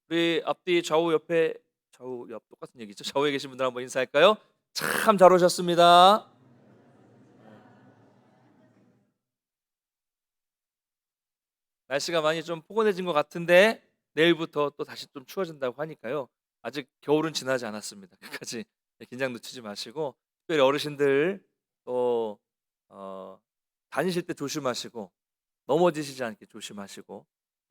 우리 앞뒤 좌우 옆 똑같은 얘기죠. 좌우에 계신 분들 한번 인사할까요? 참 잘 오셨습니다. 날씨가 많이 좀 포근해진 것 같은데 내일부터 또 다시 좀 추워진다고 하니까요. 아직 겨울은 지나지 않았습니다. 끝까지 긴장 늦추지 마시고, 특별히 어르신들 또 어, 다니실 때 조심하시고, 넘어지시지 않게 조심하시고,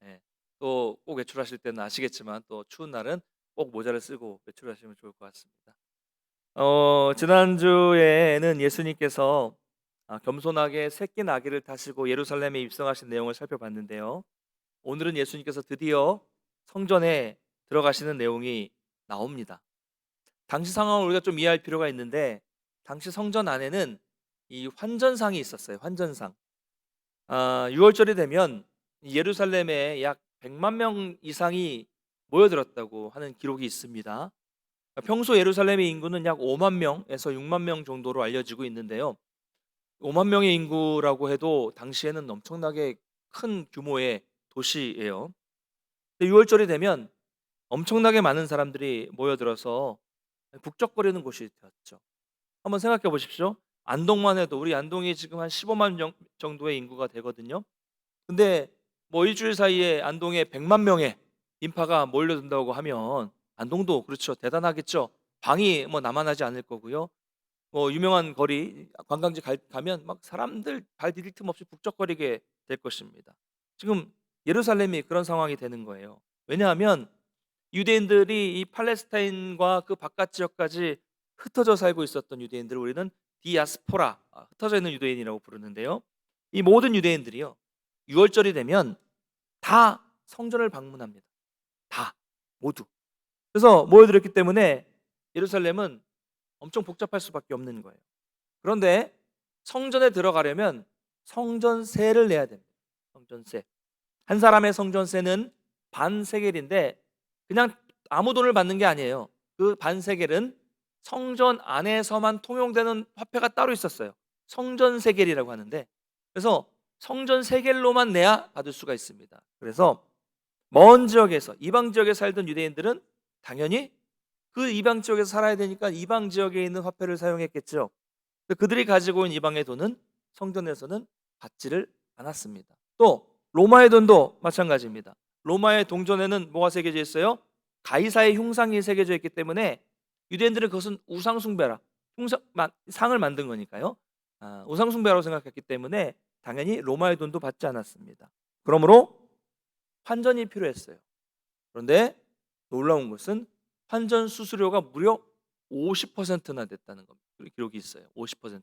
예, 또 꼭 외출하실 때는 아시겠지만 또 추운 날은 꼭 모자를 쓰고 외출하시면 좋을 것 같습니다. 지난주에는 예수님께서 겸손하게 새끼 나귀를 타시고 예루살렘에 입성하신 내용을 살펴봤는데요. 오늘은 예수님께서 드디어 성전에 들어가시는 내용이 나옵니다. 당시 상황을 우리가 좀 이해할 필요가 있는데, 당시 성전 안에는 이 환전상이 있었어요. 환전상. 6월절이 되면 예루살렘에 약 100만 명 이상이 모여들었다고 하는 기록이 있습니다. 평소 예루살렘의 인구는 약 5만 명에서 6만 명 정도로 알려지고 있는데요. 5만 명의 인구라고 해도 당시에는 엄청나게 큰 규모의 도시예요. 6월절이 되면 엄청나게 많은 사람들이 모여들어서 북적거리는 곳이 되었죠. 한번 생각해 보십시오. 안동만 해도, 우리 안동이 지금 한 15만 정도의 인구가 되거든요. 근데 뭐 일주일 사이에 안동에 100만 명의 인파가 몰려든다고 하면 안동도 그렇죠. 대단하겠죠. 방이 뭐 남아나지 않을 거고요. 뭐 유명한 거리 관광지 가면 막 사람들 발 디딜 틈 없이 북적거리게 될 것입니다. 지금 예루살렘이 그런 상황이 되는 거예요. 왜냐하면 유대인들이 이 팔레스타인과 그 바깥 지역까지 흩어져 살고 있었던 유대인들을 우리는 디아스포라, 흩어져 있는 유대인이라고 부르는데요. 이 모든 유대인들이요, 6월절이 되면 다 성전을 방문합니다. 다, 모두. 그래서 모여들었기 때문에 예루살렘은 엄청 복잡할 수밖에 없는 거예요. 그런데 성전에 들어가려면 성전세를 내야 됩니다. 성전세. 한 사람의 성전세는 반세겔인데 그냥 아무 돈을 받는 게 아니에요. 그 반세겔은 성전 안에서만 통용되는 화폐가 따로 있었어요. 성전세겔이라고 하는데, 그래서 성전세겔로만 내야 받을 수가 있습니다. 그래서 먼 지역에서, 이방 지역에 살던 유대인들은 당연히 그 이방 지역에서 살아야 되니까 이방 지역에 있는 화폐를 사용했겠죠. 그들이 가지고 있는 이방의 돈은 성전에서는 받지를 않았습니다. 또 로마의 돈도 마찬가지입니다. 로마의 동전에는 뭐가 새겨져 있어요? 가이사의 흉상이 새겨져 있기 때문에 유대인들은 그것은 우상 숭배라, 상을 만든 거니까요. 우상 숭배라고 생각했기 때문에 당연히 로마의 돈도 받지 않았습니다. 그러므로 환전이 필요했어요. 그런데 놀라운 것은 환전 수수료가 무려 50%나 됐다는 겁니다. 기록이 있어요. 50%.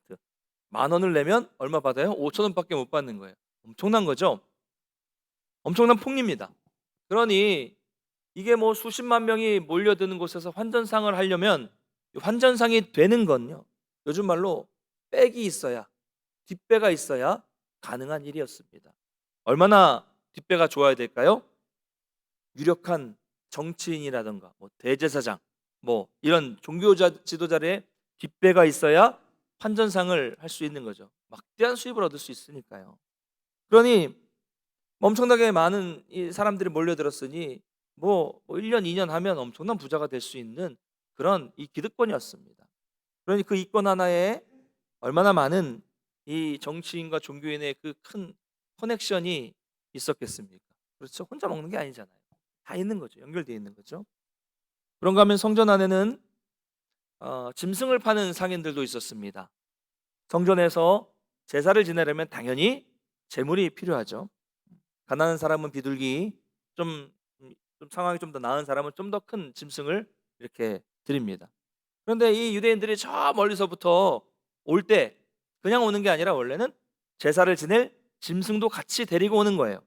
만 원을 내면 얼마 받아요? 5천 원밖에 못 받는 거예요. 엄청난 거죠. 엄청난 폭리입니다. 그러니 이게 뭐 수십만 명이 몰려드는 곳에서 환전상을 하려면, 환전상이 되는 건요, 요즘 말로 백이 있어야, 뒷배가 있어야 가능한 일이었습니다. 얼마나 뒷배가 좋아야 될까요? 유력한 정치인이라든가 뭐 대제사장, 뭐 이런 종교 지도자의 뒷배가 있어야 환전상을 할 수 있는 거죠. 막대한 수입을 얻을 수 있으니까요. 그러니 엄청나게 많은 이 사람들이 몰려들었으니 뭐 1년 2년 하면 엄청난 부자가 될 수 있는 그런 이 기득권이었습니다. 그러니 그 이권 하나에 얼마나 많은 이 정치인과 종교인의 그 큰 커넥션이 있었겠습니까? 그렇죠. 혼자 먹는 게 아니잖아요. 다 있는 거죠. 연결되어 있는 거죠. 그런가 하면 성전 안에는 짐승을 파는 상인들도 있었습니다. 성전에서 제사를 지내려면 당연히 제물이 필요하죠. 가난한 사람은 비둘기, 좀, 좀 상황이 좀 더 나은 사람은 좀 더 큰 짐승을 이렇게 드립니다. 그런데 이 유대인들이 저 멀리서부터 올 때 그냥 오는 게 아니라 원래는 제사를 지낼 짐승도 같이 데리고 오는 거예요.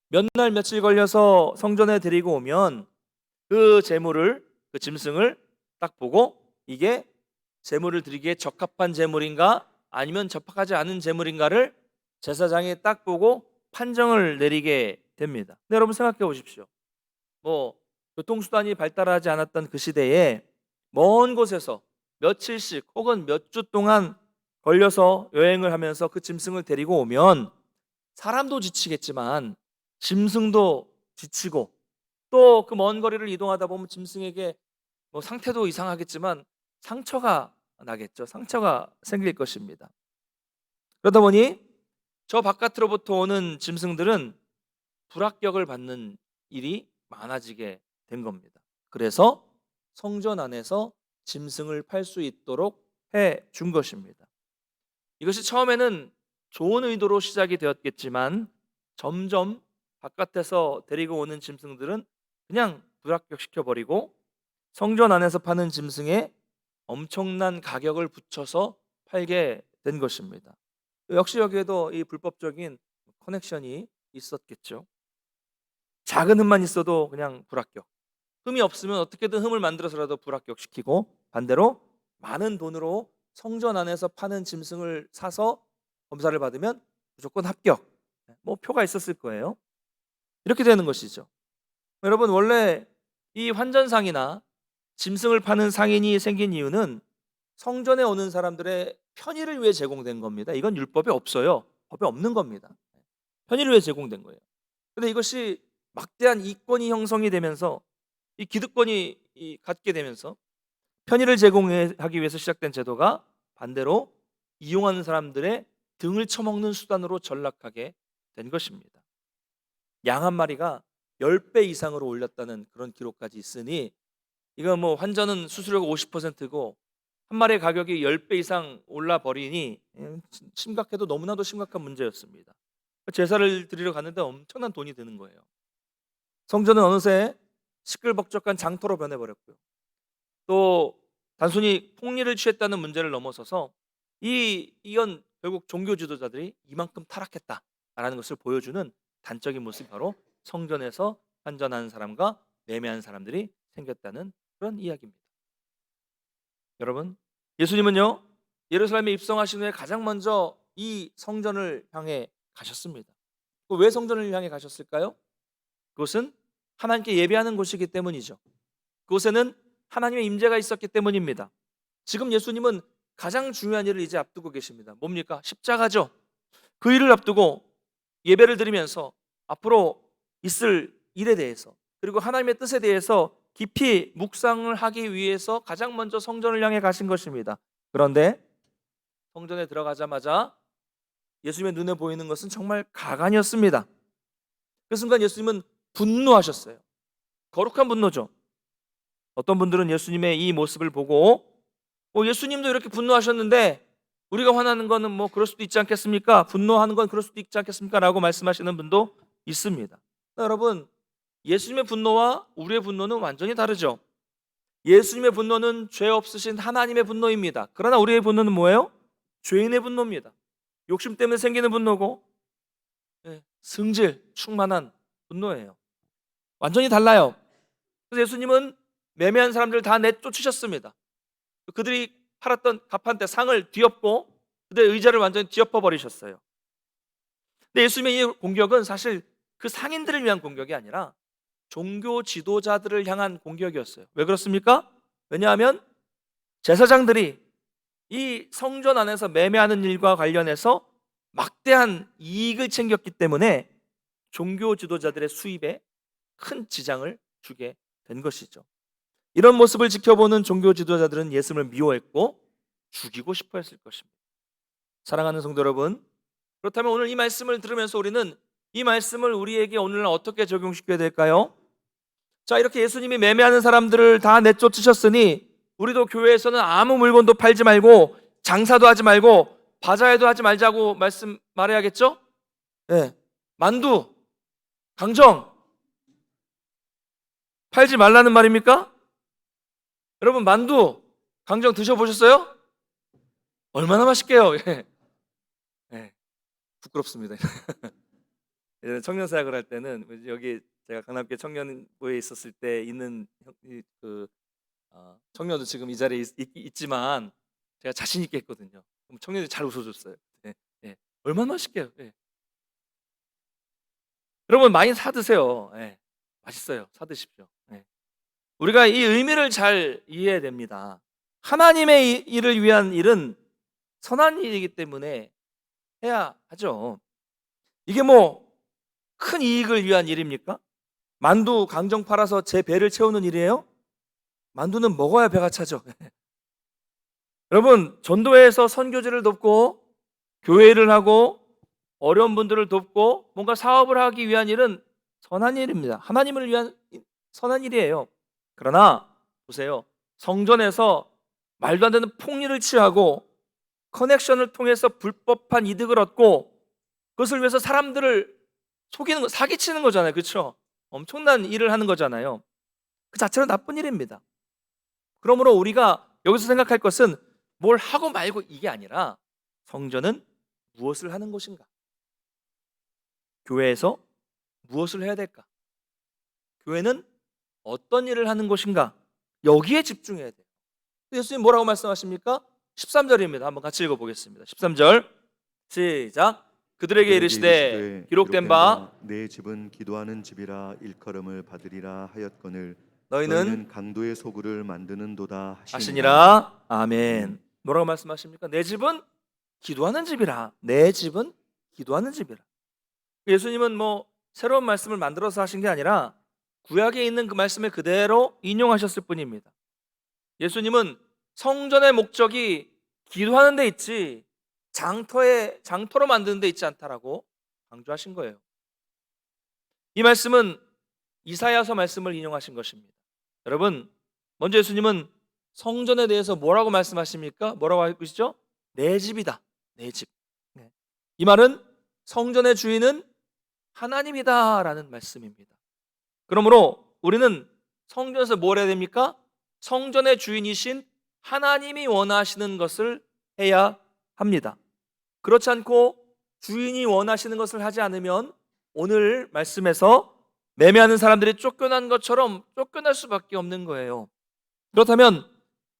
몇 날 며칠 걸려서 성전에 데리고 오면 그 제물을, 그 짐승을 딱 보고 이게 제물을 드리기에 적합한 제물인가 아니면 적합하지 않은 제물인가를 제사장이 딱 보고 판정을 내리게 됩니다. 근데 여러분 생각해 보십시오. 뭐 교통수단이 발달하지 않았던 그 시대에 먼 곳에서 며칠씩 혹은 몇 주 동안 걸려서 여행을 하면서 그 짐승을 데리고 오면 사람도 지치겠지만 짐승도 지치고 또 그 먼 거리를 이동하다 보면 짐승에게 뭐 상태도 이상하겠지만 상처가 나겠죠. 상처가 생길 것입니다. 그러다 보니 저 바깥으로부터 오는 짐승들은 불합격을 받는 일이 많아지게 된 겁니다. 그래서 성전 안에서 짐승을 팔 수 있도록 해 준 것입니다. 이것이 처음에는 좋은 의도로 시작이 되었겠지만 점점 바깥에서 데리고 오는 짐승들은 그냥 불합격시켜 버리고 성전 안에서 파는 짐승에 엄청난 가격을 붙여서 팔게 된 것입니다. 역시 여기에도 이 불법적인 커넥션이 있었겠죠. 작은 흠만 있어도 그냥 불합격. 흠이 없으면 어떻게든 흠을 만들어서라도 불합격시키고, 반대로 많은 돈으로 성전 안에서 파는 짐승을 사서 검사를 받으면 무조건 합격. 뭐 표가 있었을 거예요. 이렇게 되는 것이죠. 여러분, 원래 이 환전상이나 짐승을 파는 상인이 생긴 이유는 성전에 오는 사람들의 편의를 위해 제공된 겁니다. 이건 율법에 없어요. 법에 없는 겁니다. 편의를 위해 제공된 거예요. 그런데 이것이 막대한 이권이 형성이 되면서, 이 기득권이 갖게 되면서 편의를 제공하기 위해서 시작된 제도가 반대로 이용하는 사람들의 등을 쳐먹는 수단으로 전락하게 된 것입니다. 양 한 마리가 10배 이상으로 올렸다는 그런 기록까지 있으니, 이건 뭐 환전은 수수료가 50%고 한 마리의 가격이 10배 이상 올라 버리니 심각해도 너무나도 심각한 문제였습니다. 제사를 드리러 갔는데 엄청난 돈이 드는 거예요. 성전은 어느새 시끌벅적한 장터로 변해버렸고요. 또 단순히 폭리를 취했다는 문제를 넘어서서 이건 결국 종교 지도자들이 이만큼 타락했다라는 것을 보여주는 단적인 모습이 바로 성전에서 환전하는 사람과 매매하는 사람들이 생겼다는 그런 이야기입니다. 여러분, 예수님은요, 예루살렘에 입성하신 후에 가장 먼저 이 성전을 향해 가셨습니다. 왜 성전을 향해 가셨을까요? 그것은 하나님께 예배하는 곳이기 때문이죠. 그곳에는 하나님의 임재가 있었기 때문입니다. 지금 예수님은 가장 중요한 일을 이제 앞두고 계십니다. 뭡니까? 십자가죠. 그 일을 앞두고 예배를 드리면서 앞으로 있을 일에 대해서, 그리고 하나님의 뜻에 대해서 깊이 묵상을 하기 위해서 가장 먼저 성전을 향해 가신 것입니다. 그런데 성전에 들어가자마자 예수님의 눈에 보이는 것은 정말 가관이었습니다. 그 순간 예수님은 분노하셨어요. 거룩한 분노죠. 어떤 분들은 예수님의 이 모습을 보고 예수님도 이렇게 분노하셨는데 우리가 화나는 거는 뭐 그럴 수도 있지 않겠습니까? 분노하는 건 그럴 수도 있지 않겠습니까? 라고 말씀하시는 분도 있습니다. 여러분, 예수님의 분노와 우리의 분노는 완전히 다르죠. 예수님의 분노는 죄 없으신 하나님의 분노입니다. 그러나 우리의 분노는 뭐예요? 죄인의 분노입니다. 욕심 때문에 생기는 분노고 승질 충만한 분노예요. 완전히 달라요. 그래서 예수님은 매매한 사람들을 다 내쫓으셨습니다. 그들이 팔았던 갑판대 상을 뒤엎고 그들의 의자를 완전히 뒤엎어 버리셨어요. 근데 예수님의 이 공격은 사실 그 상인들을 위한 공격이 아니라 종교 지도자들을 향한 공격이었어요. 왜 그렇습니까? 왜냐하면 제사장들이 이 성전 안에서 매매하는 일과 관련해서 막대한 이익을 챙겼기 때문에 종교 지도자들의 수입에 큰 지장을 주게 된 것이죠. 이런 모습을 지켜보는 종교 지도자들은 예수님을 미워했고 죽이고 싶어 했을 것입니다. 사랑하는 성도 여러분, 그렇다면 오늘 이 말씀을 들으면서 우리는 이 말씀을 우리에게 오늘날 어떻게 적용시켜야 될까요? 자, 이렇게 예수님이 매매하는 사람들을 다 내쫓으셨으니 우리도 교회에서는 아무 물건도 팔지 말고 장사도 하지 말고 바자회도 하지 말자고 말해야겠죠? 네. 만두, 강정 팔지 말라는 말입니까? 여러분, 만두, 강정 드셔보셨어요? 얼마나 맛있게요. 예. 예. 부끄럽습니다. 예전에 청년사역을 할 때는 여기 제가 강남교회 청년부에 있었을 때 있는 청년도 지금 이 자리에 있지만 제가 자신 있게 했거든요. 청년들이 잘 웃어줬어요. 예. 예. 얼마나 맛있게요. 예. 여러분, 많이 사 드세요. 예. 맛있어요. 사 드십시오. 예. 우리가 이 의미를 잘 이해해야 됩니다. 하나님의 일을 위한 일은 선한 일이기 때문에 해야 하죠. 이게 뭐 큰 이익을 위한 일입니까? 만두 강정 팔아서 제 배를 채우는 일이에요? 만두는 먹어야 배가 차죠. 여러분, 전도회에서 선교지를 돕고 교회를 하고 어려운 분들을 돕고 뭔가 사업을 하기 위한 일은 선한 일입니다. 하나님을 위한 선한 일이에요. 그러나 보세요. 성전에서 말도 안 되는 폭리를 취하고 커넥션을 통해서 불법한 이득을 얻고 그것을 위해서 사람들을 속이는 거, 사기치는 거잖아요. 그렇죠? 엄청난 일을 하는 거잖아요. 그 자체로 나쁜 일입니다. 그러므로 우리가 여기서 생각할 것은 뭘 하고 말고 이게 아니라 성전은 무엇을 하는 곳인가? 교회에서 무엇을 해야 될까? 교회는 어떤 일을 하는 곳인가? 여기에 집중해야 돼요. 예수님 뭐라고 말씀하십니까? 13절입니다. 한번 같이 읽어보겠습니다. 13절 시작. 그들에게 이르시되 기록된 바 내 집은 기도하는 집이라 일컬음을 받으리라 하였거늘 너희는 강도의 소굴을 만드는도다 하시니라. 아멘. 뭐라고 말씀하십니까? 내 집은 기도하는 집이라. 내 집은 기도하는 집이라. 예수님은 뭐 새로운 말씀을 만들어서 하신 게 아니라 구약에 있는 그 말씀을 그대로 인용하셨을 뿐입니다. 예수님은 성전의 목적이 기도하는 데 있지 장터로 만드는 데 있지 않다라고 강조하신 거예요. 이 말씀은 이사야서 말씀을 인용하신 것입니다. 여러분, 먼저 예수님은 성전에 대해서 뭐라고 말씀하십니까? 뭐라고 하고 계시죠? 내 집이다. 내 집. 이 말은 성전의 주인은 하나님이다라는 말씀입니다. 그러므로 우리는 성전에서 뭘 해야 됩니까? 성전의 주인이신 하나님이 원하시는 것을 해야 합니다. 그렇지 않고 주인이 원하시는 것을 하지 않으면 오늘 말씀에서 매매하는 사람들이 쫓겨난 것처럼 쫓겨날 수밖에 없는 거예요. 그렇다면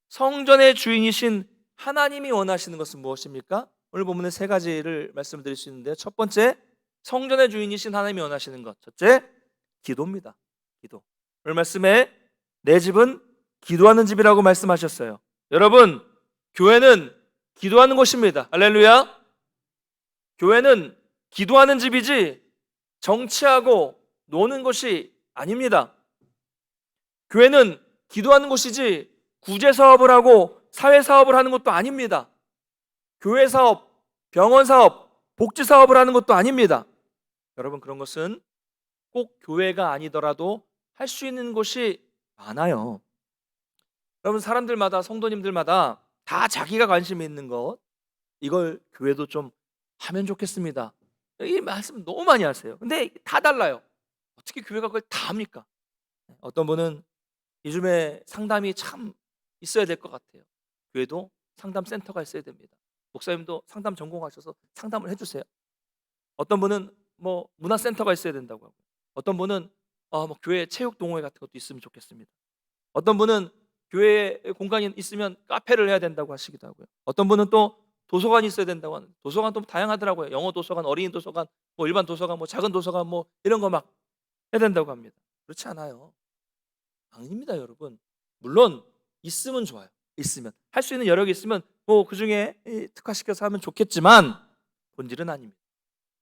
성전의 주인이신 하나님이 원하시는 것은 무엇입니까? 오늘 본문에 세 가지를 말씀드릴 수 있는데요. 첫 번째, 성전의 주인이신 하나님이 원하시는 것. 첫째, 기도입니다. 기도. 오늘 말씀에 내 집은 기도하는 집이라고 말씀하셨어요. 여러분, 교회는 기도하는 곳입니다. 할렐루야. 교회는 기도하는 집이지 정치하고 노는 곳이 아닙니다. 교회는 기도하는 곳이지 구제 사업을 하고 사회 사업을 하는 것도 아닙니다. 교회 사업, 병원 사업, 복지 사업을 하는 것도 아닙니다. 여러분, 그런 것은 꼭 교회가 아니더라도 할 수 있는 곳이 많아요. 여러분, 사람들마다, 성도님들마다 다 자기가 관심이 있는 것, 이걸 교회도 좀 하면 좋겠습니다. 이 말씀 너무 많이 하세요. 근데 다 달라요. 어떻게 교회가 그걸 다 합니까? 어떤 분은 요즘에 상담이 참 있어야 될 것 같아요. 교회도 상담 센터가 있어야 됩니다. 목사님도 상담 전공하셔서 상담을 해주세요. 어떤 분은 뭐 문화센터가 있어야 된다고 하고, 어떤 분은 뭐 교회 체육 동호회 같은 것도 있으면 좋겠습니다. 어떤 분은 교회에 공간이 있으면 카페를 해야 된다고 하시기도 하고요. 어떤 분은 또 도서관이 있어야 된다고 하는, 도서관도 다양하더라고요. 영어 도서관, 어린이 도서관, 뭐 일반 도서관, 뭐 작은 도서관, 뭐 이런 거 막 해야 된다고 합니다. 그렇지 않아요. 아닙니다, 여러분. 물론 있으면 좋아요. 있으면 할 수 있는 여력이 있으면 뭐 그 중에 특화시켜서 하면 좋겠지만 본질은 아닙니다.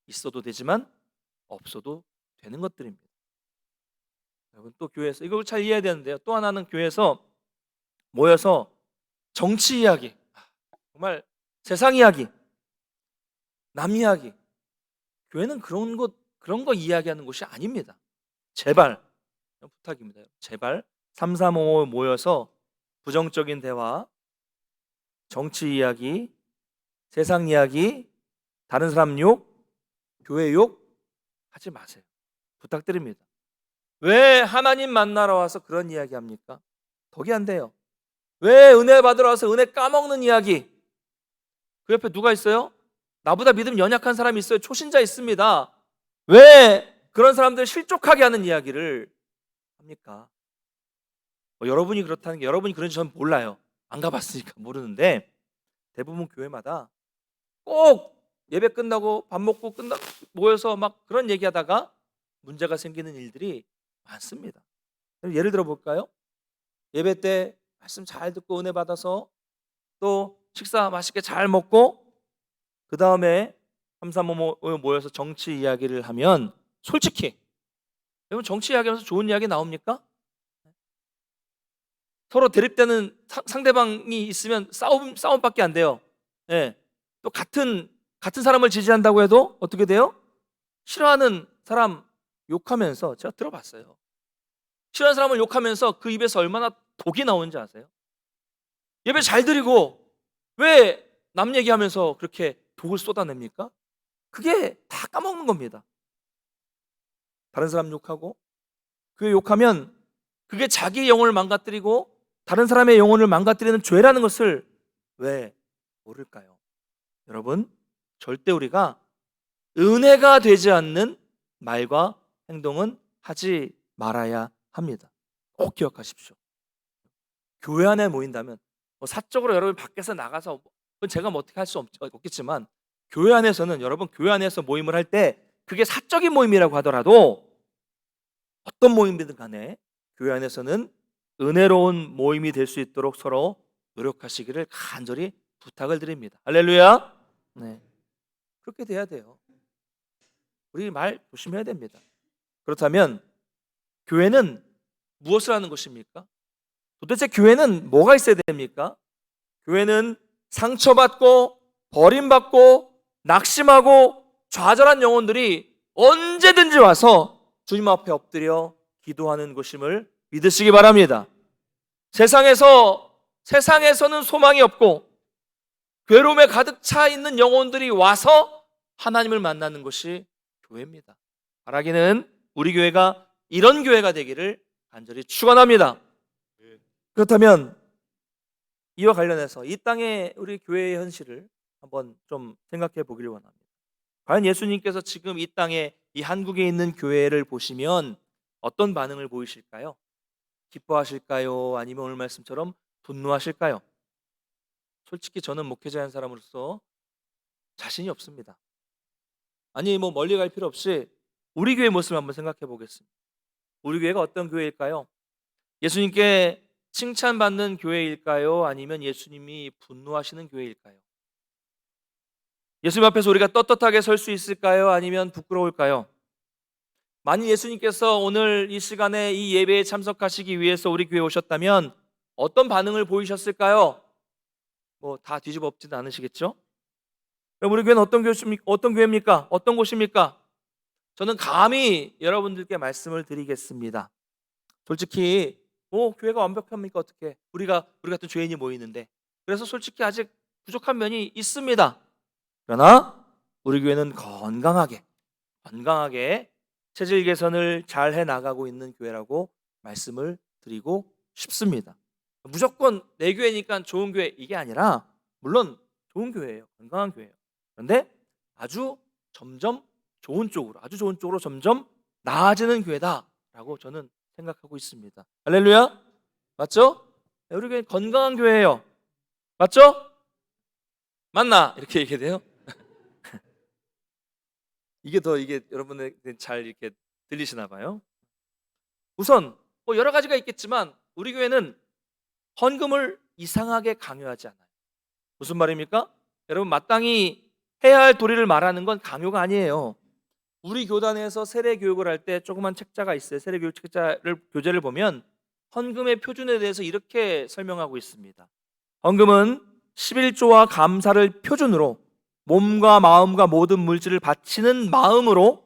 있어도 되지만 없어도 되는 것들입니다. 여러분, 또 교회에서 이걸 잘 이해해야 되는데요. 또 하나는 교회에서 모여서 정치 이야기, 정말 세상 이야기, 남 이야기. 교회는 그런 거 이야기하는 곳이 아닙니다. 제발 부탁입니다. 제발 3355 모여서 부정적인 대화, 정치 이야기, 세상 이야기, 다른 사람 욕, 교회 욕 하지 마세요. 부탁드립니다. 왜 하나님 만나러 와서 그런 이야기 합니까? 덕이 안 돼요. 왜 은혜 받으러 와서 은혜 까먹는 이야기? 그 옆에 누가 있어요? 나보다 믿음 연약한 사람이 있어요. 초신자 있습니다. 왜 그런 사람들 실족하게 하는 이야기를 합니까? 여러분이 그렇다는 게, 여러분이 그런지 저는 몰라요. 안 가봤으니까 모르는데 대부분 교회마다 꼭 예배 끝나고 밥 먹고 모여서 막 그런 얘기하다가 문제가 생기는 일들이 많습니다. 예를 들어 볼까요? 예배 때 말씀 잘 듣고 은혜 받아서 또 식사 맛있게 잘 먹고 그 다음에 335 모여서 정치 이야기를 하면 솔직히 여러분 정치 이야기하면서 좋은 이야기 나옵니까? 서로 대립되는 상대방이 있으면 싸움밖에 안 돼요. 예. 또 같은 사람을 지지한다고 해도 어떻게 돼요? 싫어하는 사람 욕하면서, 제가 들어봤어요. 싫어하는 사람을 욕하면서 그 입에서 얼마나 독이 나오는지 아세요? 예배 잘 드리고 왜 남 얘기하면서 그렇게 독을 쏟아냅니까? 그게 다 까먹는 겁니다. 다른 사람 욕하고 그 욕하면 그게 자기 영혼을 망가뜨리고 다른 사람의 영혼을 망가뜨리는 죄라는 것을 왜 모를까요? 여러분, 절대 우리가 은혜가 되지 않는 말과 행동은 하지 말아야 합니다. 꼭 기억하십시오. 교회 안에 모인다면 사적으로 여러분 밖에서 나가서 그건 제가 뭐 어떻게 할 수 없겠지만, 교회 안에서는, 여러분 교회 안에서 모임을 할 때 그게 사적인 모임이라고 하더라도 어떤 모임이든 간에 교회 안에서는 은혜로운 모임이 될 수 있도록 서로 노력하시기를 간절히 부탁을 드립니다. 할렐루야. 네, 그렇게 돼야 돼요. 우리 말 조심해야 됩니다. 그렇다면 교회는 무엇을 하는 것입니까? 도대체 교회는 뭐가 있어야 됩니까? 교회는 상처받고 버림받고 낙심하고 좌절한 영혼들이 언제든지 와서 주님 앞에 엎드려 기도하는 곳임을 믿으시기 바랍니다. 세상에서는 소망이 없고 괴로움에 가득 차 있는 영혼들이 와서 하나님을 만나는 것이 교회입니다. 바라기는 우리 교회가 이런 교회가 되기를 간절히 축원합니다. 그렇다면 이와 관련해서 이 땅의 우리 교회의 현실을 한번 좀 생각해 보기를 원합니다. 과연 예수님께서 지금 이 땅에, 이 한국에 있는 교회를 보시면 어떤 반응을 보이실까요? 기뻐하실까요? 아니면 오늘 말씀처럼 분노하실까요? 솔직히 저는 목회자인 사람으로서 자신이 없습니다. 아니 뭐 멀리 갈 필요 없이 우리 교회 모습을 한번 생각해 보겠습니다. 우리 교회가 어떤 교회일까요? 예수님께 칭찬받는 교회일까요? 아니면 예수님이 분노하시는 교회일까요? 예수님 앞에서 우리가 떳떳하게 설 수 있을까요? 아니면 부끄러울까요? 만일 예수님께서 오늘 이 시간에 이 예배에 참석하시기 위해서 우리 교회에 오셨다면 어떤 반응을 보이셨을까요? 뭐 다 뒤집어 엎지는 않으시겠죠? 그럼 우리 교회는 어떤 교회입니까? 어떤 곳입니까? 저는 감히 여러분들께 말씀을 드리겠습니다. 솔직히 교회가 완벽합니까? 어떻게? 우리 같은 죄인이 모이는데. 그래서 솔직히 아직 부족한 면이 있습니다. 그러나 우리 교회는 건강하게 체질 개선을 잘 해나가고 있는 교회라고 말씀을 드리고 싶습니다. 무조건 내 교회니까 좋은 교회, 이게 아니라 물론 좋은 교회예요. 건강한 교회예요. 그런데 아주 좋은 쪽으로 점점 나아지는 교회다라고 저는 생각하고 있습니다. 할렐루야. 맞죠? 우리 교회 건강한 교회예요. 맞죠? 맞나? 이렇게 얘기해야 돼요. 이게 여러분들 잘 이렇게 들리시나 봐요. 우선 여러 가지가 있겠지만 우리 교회는 헌금을 이상하게 강요하지 않아요. 무슨 말입니까? 여러분, 마땅히 해야 할 도리를 말하는 건 강요가 아니에요. 우리 교단에서 세례 교육을 할 때 조그만 책자가 있어요. 세례 교육 교재를 보면 헌금의 표준에 대해서 이렇게 설명하고 있습니다. 헌금은 11조와 감사를 표준으로 몸과 마음과 모든 물질을 바치는 마음으로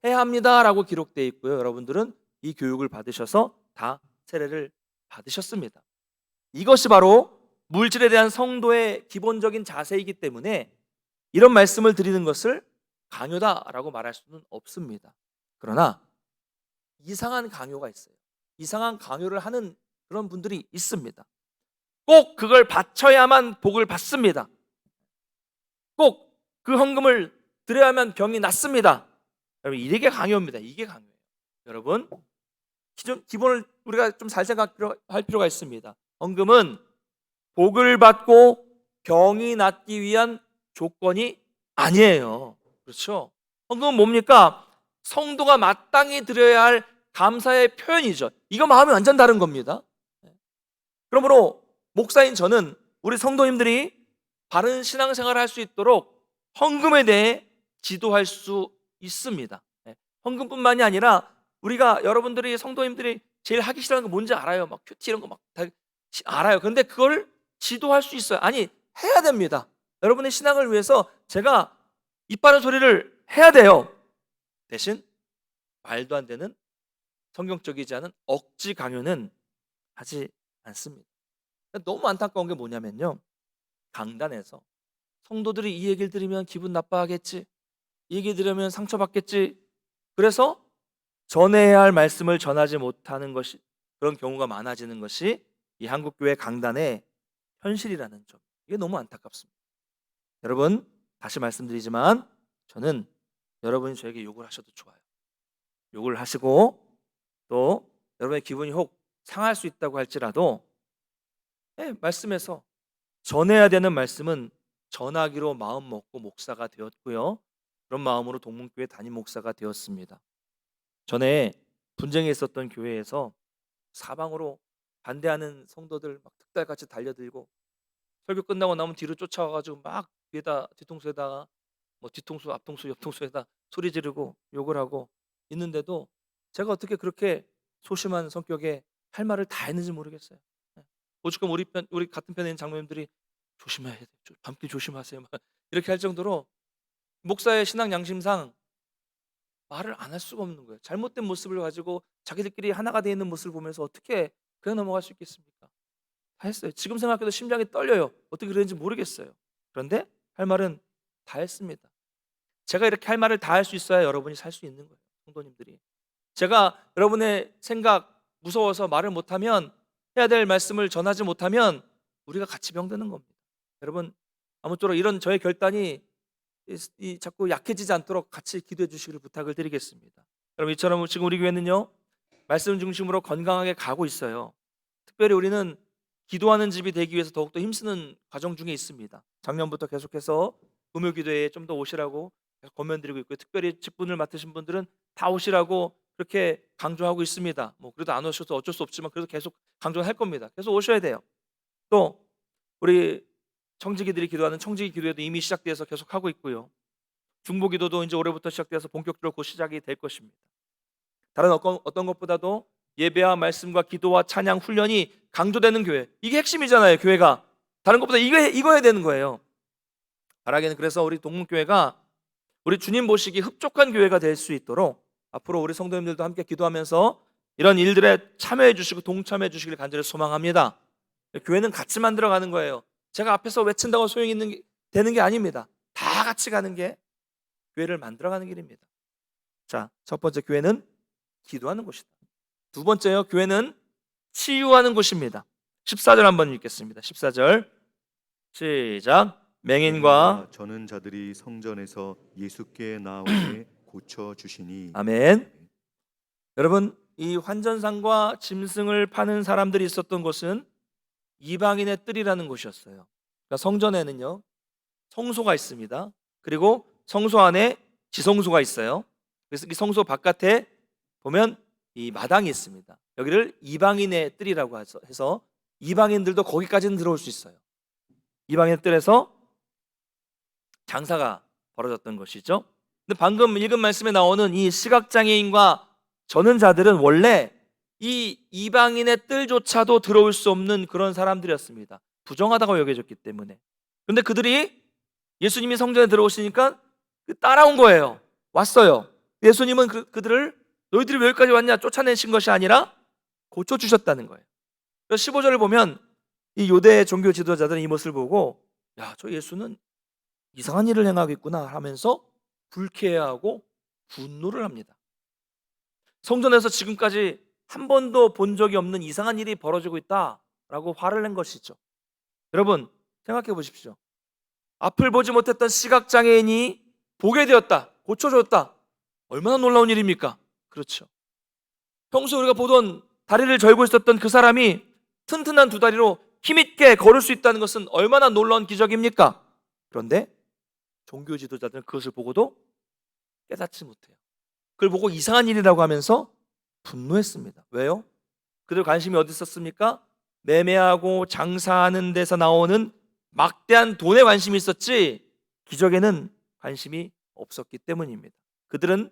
해야 합니다라고 기록되어 있고요. 여러분들은 이 교육을 받으셔서 다 세례를 받으셨습니다. 이것이 바로 물질에 대한 성도의 기본적인 자세이기 때문에 이런 말씀을 드리는 것을 강요다라고 말할 수는 없습니다. 그러나 이상한 강요가 있어요. 이상한 강요를 하는 그런 분들이 있습니다. 꼭 그걸 바쳐야만 복을 받습니다. 꼭 그 헌금을 드려야만 병이 낫습니다. 여러분, 이게 강요입니다. 이게 강요예요. 여러분, 기본을 우리가 좀 잘 생각할 필요가 있습니다. 헌금은 복을 받고 병이 낫기 위한 조건이 아니에요. 그렇죠? 헌금은 뭡니까? 성도가 마땅히 드려야 할 감사의 표현이죠. 이거 마음이 완전 다른 겁니다. 그러므로 목사인 저는 우리 성도님들이 바른 신앙생활을 할 수 있도록 헌금에 대해 지도할 수 있습니다. 예. 헌금뿐만이 아니라 우리가 여러분들이 성도님들이 제일 하기 싫어하는 거 뭔지 알아요. 막 큐티 이런 거 막 다 알아요. 그런데 그걸 지도할 수 있어요. 아니, 해야 됩니다. 여러분의 신앙을 위해서 제가 입 바른 소리를 해야 돼요. 대신 말도 안 되는 성경적이지 않은 억지 강요는 하지 않습니다. 너무 안타까운 게 뭐냐면요. 강단에서 성도들이 이 얘기를 들으면 기분 나빠하겠지, 이 얘기 들으면 상처받겠지, 그래서 전해야 할 말씀을 전하지 못하는 것이, 그런 경우가 많아지는 것이 이 한국교회 강단의 현실이라는 점, 이게 너무 안타깝습니다. 여러분, 다시 말씀드리지만 저는 여러분이 저에게 욕을 하셔도 좋아요. 욕을 하시고 또 여러분의 기분이 혹 상할 수 있다고 할지라도 말씀에서 전해야 되는 말씀은 전하기로 마음 먹고 목사가 되었고요. 그런 마음으로 동문교회 담임 목사가 되었습니다. 전에 분쟁이 있었던 교회에서 사방으로 반대하는 성도들 막 특달같이 달려들고 설교 끝나고 나면 뒤로 쫓아와가지고 막 뒤통수에다가 뭐 뒤통수, 앞통수, 옆통수에다 소리 지르고 욕을 하고 있는데도 제가 어떻게 그렇게 소심한 성격에 할 말을 다 했는지 모르겠어요. 오죽하면 우리 같은 편에 있는 장로님들이 조심해야 돼, 밤길 조심하세요, 막 이렇게 할 정도로 목사의 신앙 양심상 말을 안 할 수가 없는 거예요. 잘못된 모습을 가지고 자기들끼리 하나가 되어 있는 모습을 보면서 어떻게 그냥 넘어갈 수 있겠습니까? 다 했어요. 지금 생각해도 심장이 떨려요. 어떻게 그랬는지 모르겠어요. 그런데 할 말은 다 했습니다. 제가 이렇게 할 말을 다 할 수 있어야 여러분이 살 수 있는 거예요. 성도님들이. 제가 여러분의 생각 무서워서 말을 못하면, 해야 될 말씀을 전하지 못하면 우리가 같이 병드는 겁니다. 여러분, 아무쪼록 이런 저의 결단이 자꾸 약해지지 않도록 같이 기도해 주시기를 부탁을 드리겠습니다. 여러분, 이처럼 지금 우리 교회는요, 말씀 중심으로 건강하게 가고 있어요. 특별히 우리는 기도하는 집이 되기 위해서 더욱더 힘쓰는 과정 중에 있습니다. 작년부터 계속해서 금요 기도회에 좀 더 오시라고 계속 권면드리고 있고요. 특별히 직분을 맡으신 분들은 다 오시라고 그렇게 강조하고 있습니다. 뭐 그래도 안 오셔도 어쩔 수 없지만 그래도 계속 강조할 겁니다. 계속 오셔야 돼요. 또 우리 청지기들이 기도하는 청지기 기도회도 이미 시작돼서 계속 하고 있고요. 중보 기도도 이제 올해부터 시작돼서 본격적으로 곧 시작이 될 것입니다. 다른 어떤 것보다도 예배와 말씀과 기도와 찬양 훈련이 강조되는 교회, 이게 핵심이잖아요. 교회가 다른 것보다 이거 해야 되는 거예요. 바라기는 그래서 우리 동문교회가 우리 주님 보시기 흡족한 교회가 될 수 있도록 앞으로 우리 성도님들도 함께 기도하면서 이런 일들에 참여해 주시고 동참해 주시길 간절히 소망합니다. 교회는 같이 만들어가는 거예요. 제가 앞에서 외친다고 소용이 되는 게 아닙니다. 다 같이 가는 게 교회를 만들어가는 길입니다. 자, 첫 번째, 교회는 기도하는 곳이다. 두 번째요, 교회는 치유하는 곳입니다. 14절 한번 읽겠습니다. 14절 시작. 맹인과 저는 자들이 성전에서 예수께 나오게 고쳐 주시니. 아멘. 여러분, 이 환전상과 짐승을 파는 사람들이 있었던 곳은 이방인의 뜰이라는 곳이었어요. 그러니까 성전에는요, 성소가 있습니다. 그리고 성소 안에 지성소가 있어요. 그래서 이 성소 바깥에 보면 이 마당이 있습니다. 여기를 이방인의 뜰이라고 해서 이방인들도 거기까지는 들어올 수 있어요. 이방인의 뜰에서 장사가 벌어졌던 것이죠. 근데 방금 읽은 말씀에 나오는 이 시각장애인과 저는 자들은 원래 이 이방인의 뜰조차도 들어올 수 없는 그런 사람들이었습니다. 부정하다고 여겨졌기 때문에. 그런데 그들이 예수님이 성전에 들어오시니까 따라온 거예요. 왔어요. 예수님은 그들을 너희들이 왜 여기까지 왔냐 쫓아내신 것이 아니라 고쳐주셨다는 거예요. 그래서 15절을 보면 이 유대 종교 지도자들은 이 모습을 보고, 야, 저 예수는 이상한 일을 행하겠구나 하면서 불쾌해하고 분노를 합니다. 성전에서 지금까지 한 번도 본 적이 없는 이상한 일이 벌어지고 있다라고 화를 낸 것이죠. 여러분, 생각해 보십시오. 앞을 보지 못했던 시각장애인이 보게 되었다, 고쳐졌다. 얼마나 놀라운 일입니까? 그렇죠. 평소 우리가 보던 다리를 절고 있었던 그 사람이 튼튼한 두 다리로 힘있게 걸을 수 있다는 것은 얼마나 놀라운 기적입니까? 그런데 종교 지도자들은 그것을 보고도 깨닫지 못해요. 그걸 보고 이상한 일이라고 하면서 분노했습니다. 왜요? 그들 관심이 어디 있었습니까? 매매하고 장사하는 데서 나오는 막대한 돈에 관심이 있었지 기적에는 관심이 없었기 때문입니다. 그들은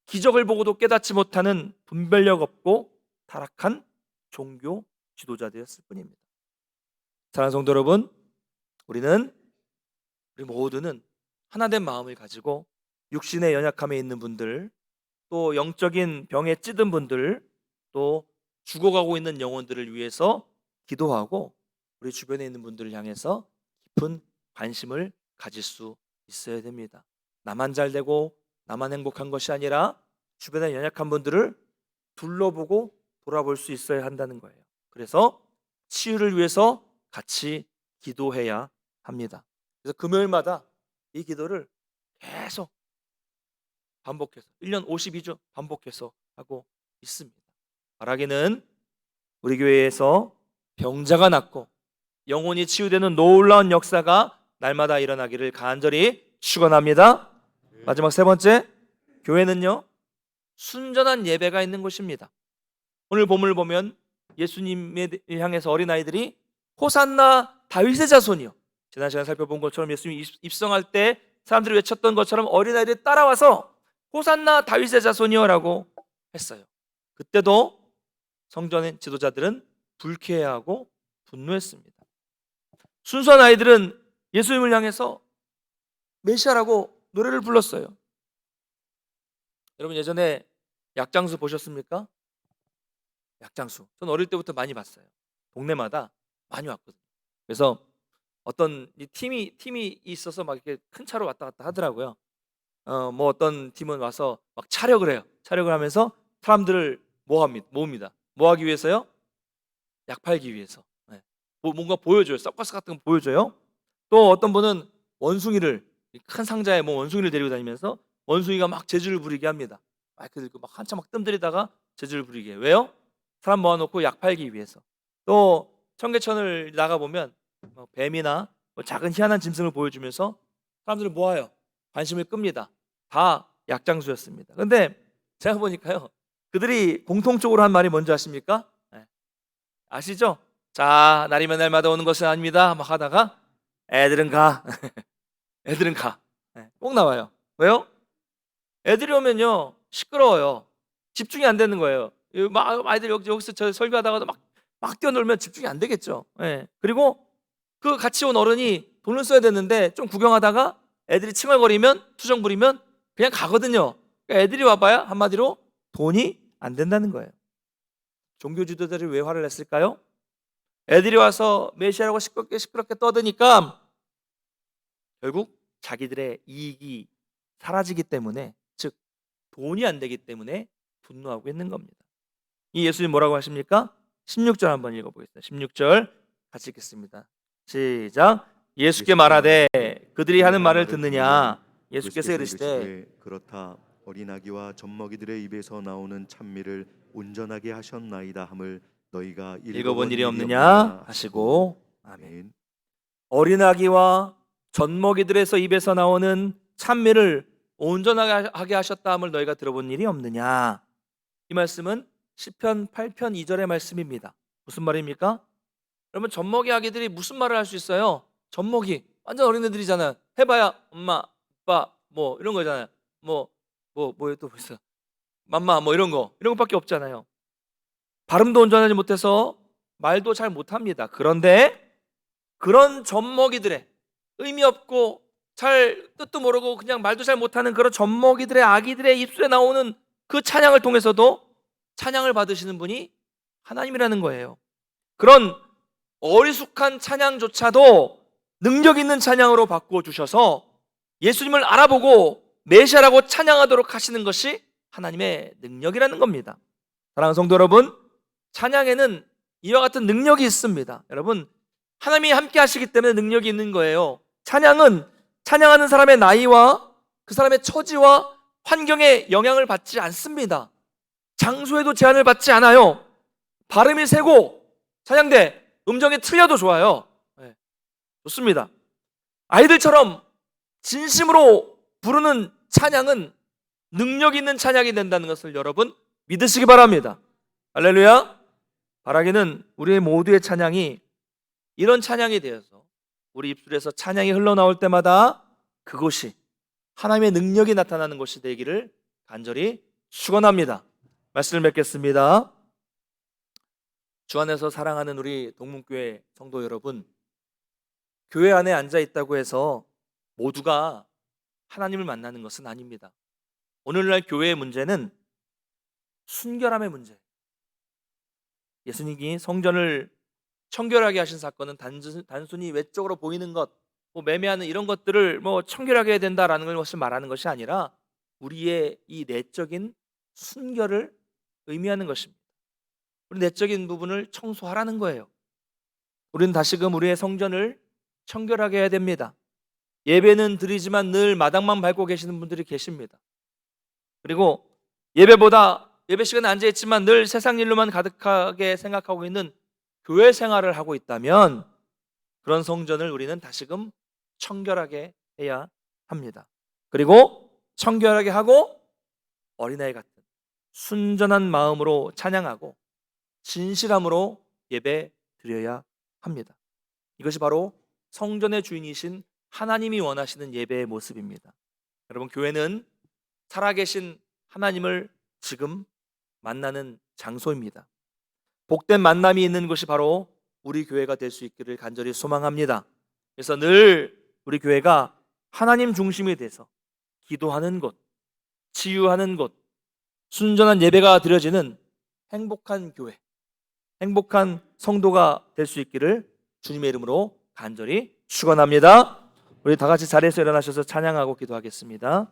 기적을 보고도 깨닫지 못하는 분별력 없고 타락한 종교 지도자되었을 뿐입니다. 사랑하는 성도 여러분, 우리 모두는 하나된 마음을 가지고 육신의 연약함에 있는 분들, 또 영적인 병에 찌든 분들, 또 죽어가고 있는 영혼들을 위해서 기도하고 우리 주변에 있는 분들을 향해서 깊은 관심을 가질 수 있어야 됩니다. 나만 잘 되고 나만 행복한 것이 아니라 주변의 연약한 분들을 둘러보고 돌아볼 수 있어야 한다는 거예요. 그래서 치유를 위해서 같이 기도해야 합니다. 그래서 금요일마다 이 기도를 계속 반복해서 1년 52주 반복해서 하고 있습니다. 바라기는 우리 교회에서 병자가 낫고 영혼이 치유되는 놀라운 역사가 날마다 일어나기를 간절히 축원합니다. 마지막 세 번째, 교회는요 순전한 예배가 있는 곳입니다. 오늘 본문을 보면 예수님을 향해서 어린아이들이 호산나 다윗의 자손이요, 지난 시간에 살펴본 것처럼 예수님이 입성할 때 사람들이 외쳤던 것처럼 어린아이들이 따라와서 호산나 다윗의 자손이요 라고 했어요. 그때도 성전의 지도자들은 불쾌해하고 분노했습니다. 순수한 아이들은 예수님을 향해서 메시아라고 노래를 불렀어요. 여러분 예전에 약장수 보셨습니까? 약장수. 전 어릴 때부터 많이 봤어요. 동네마다 많이 왔거든요. 그래서 어떤 팀이 있어서 막 이렇게 큰 차로 왔다 갔다 하더라고요. 뭐 어떤 팀은 와서 막 차력을 해요. 차력을 하면서 사람들을 모읍니다. 뭐 하기 위해서요? 약 팔기 위해서. 네. 뭔가 보여줘요. 서커스 같은 거 보여줘요. 또 어떤 분은 원숭이를, 큰 상자에 뭐 원숭이를 데리고 다니면서 원숭이가 막 재주를 부리게 합니다. 마이크 들고 막 한참 막 뜸들이다가 재주를 부리게 해요. 왜요? 사람 모아놓고 약 팔기 위해서. 또 청계천을 나가보면 뱀이나 뭐 작은 희한한 짐승을 보여주면서 사람들을 모아요. 관심을 끕니다. 다 약장수였습니다. 근데 제가 보니까요, 그들이 공통적으로 한 말이 뭔지 아십니까? 네. 아시죠? 자, 날이면 날마다 오는 것은 아닙니다 막 하다가 애들은 가 애들은 가. 네, 꼭 나와요. 왜요? 애들이 오면요 시끄러워요. 집중이 안 되는 거예요. 막 아이들 여기서 저 설교하다가도 막 뛰어놀면 집중이 안 되겠죠. 예. 그리고 그 같이 온 어른이 돈을 써야 되는데 좀 구경하다가 애들이 칭얼거리면 투정 부리면 그냥 가거든요. 그러니까 애들이 와봐야 한마디로 돈이 안 된다는 거예요. 종교 지도자들이 왜 화를 냈을까요? 애들이 와서 메시아라고 시끄럽게 떠드니까 결국 자기들의 이익이 사라지기 때문에, 즉 돈이 안 되기 때문에 분노하고 있는 겁니다. 이 예수님 뭐라고 하십니까? 16절 한번 읽어보겠습니다. 16절 같이 읽겠습니다. 시작. 예수께 말하되 그들이 하는 말을 듣느냐? 예수께서 이르시되 그렇다. 어린아기와 젖먹이들의 입에서 나오는 찬미를 온전하게 하셨나이다 함을 너희가 읽어본 일이 없느냐 하시고. 아멘. 어린아기와 젖먹이들에서 입에서 나오는 찬미를 온전하게 하셨다 함을 너희가 들어본 일이 없느냐? 이 말씀은 시편 8편 2절의 말씀입니다. 무슨 말입니까? 여러분 젖먹이 아기들이 무슨 말을 할 수 있어요? 젖먹이 완전 어린애들이잖아요. 해봐야 엄마, 아빠 뭐 이런 거잖아요. 뭐 또 있어? 맘마 뭐 이런 것밖에 없잖아요. 발음도 온전하지 못해서 말도 잘 못합니다. 그런데 그런 젖먹이들의 의미 없고 잘 뜻도 모르고 그냥 말도 잘 못하는 그런 젖먹이들의 아기들의 입술에 나오는 그 찬양을 통해서도 찬양을 받으시는 분이 하나님이라는 거예요. 그런 어리숙한 찬양조차도 능력 있는 찬양으로 바꾸어 주셔서 예수님을 알아보고 메시아라고 찬양하도록 하시는 것이 하나님의 능력이라는 겁니다. 사랑하는 성도 여러분, 찬양에는 이와 같은 능력이 있습니다. 여러분, 하나님이 함께 하시기 때문에 능력이 있는 거예요. 찬양은 찬양하는 사람의 나이와 그 사람의 처지와 환경에 영향을 받지 않습니다. 장소에도 제한을 받지 않아요. 발음이 세고 찬양대 음정이 틀려도 좋아요. 네, 좋습니다. 아이들처럼 진심으로 부르는 찬양은 능력 있는 찬양이 된다는 것을 여러분 믿으시기 바랍니다. 할렐루야. 바라기는 우리 모두의 찬양이 이런 찬양이 되어서 우리 입술에서 찬양이 흘러나올 때마다 그곳이 하나님의 능력이 나타나는 곳이 되기를 간절히 축원합니다. 말씀을 맺겠습니다. 주 안에서 사랑하는 우리 동문교회 성도 여러분, 교회 안에 앉아 있다고 해서 모두가 하나님을 만나는 것은 아닙니다. 오늘날 교회의 문제는 순결함의 문제. 예수님이 성전을 청결하게 하신 사건은 단순히 외적으로 보이는 것, 매매하는 이런 것들을 청결하게 해야 된다라는 것을 말하는 것이 아니라 우리의 이 내적인 순결을 의미하는 것입니다. 우리 내적인 부분을 청소하라는 거예요. 우리는 다시금 우리의 성전을 청결하게 해야 됩니다. 예배는 드리지만 늘 마당만 밟고 계시는 분들이 계십니다. 그리고 예배 시간에 앉아있지만 늘 세상 일로만 가득하게 생각하고 있는 교회 생활을 하고 있다면 그런 성전을 우리는 다시금 청결하게 해야 합니다. 그리고 청결하게 하고 어린아이 같은 순전한 마음으로 찬양하고 진실함으로 예배 드려야 합니다. 이것이 바로 성전의 주인이신 하나님이 원하시는 예배의 모습입니다. 여러분, 교회는 살아계신 하나님을 지금 만나는 장소입니다. 복된 만남이 있는 곳이 바로 우리 교회가 될 수 있기를 간절히 소망합니다. 그래서 늘 우리 교회가 하나님 중심이 돼서 기도하는 곳, 치유하는 곳, 순전한 예배가 드려지는 행복한 교회, 행복한 성도가 될 수 있기를 주님의 이름으로 간절히 축원합니다. 우리 다 같이 자리에서 일어나셔서 찬양하고 기도하겠습니다.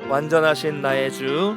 완전하신 나의 주